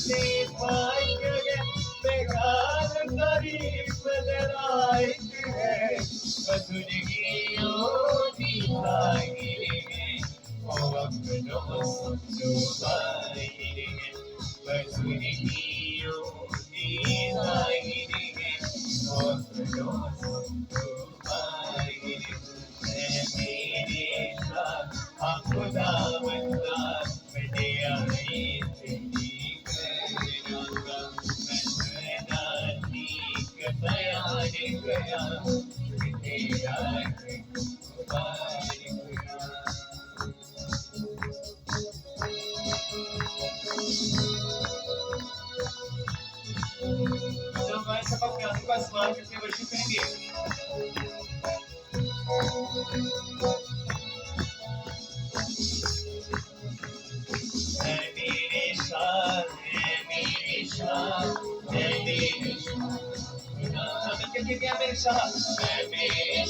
से पाई है बेकार तारीफ लड़ाई है बदुनियों दी भाई है ओ अपनों समझो भाई है बदुनियों दी भाई है ओ अपनों समझो भाई है तेरे साथ खुदा बंदा मैंने आई तेरी करूँगा मैं नानी का बयान गया तेरा मुबारक तो मैं सब अपने आसपास मार करके वर्शिप करेंगे मेरे साथ मेरे साथ मेरे साथ क्या मेरे साथ मेरे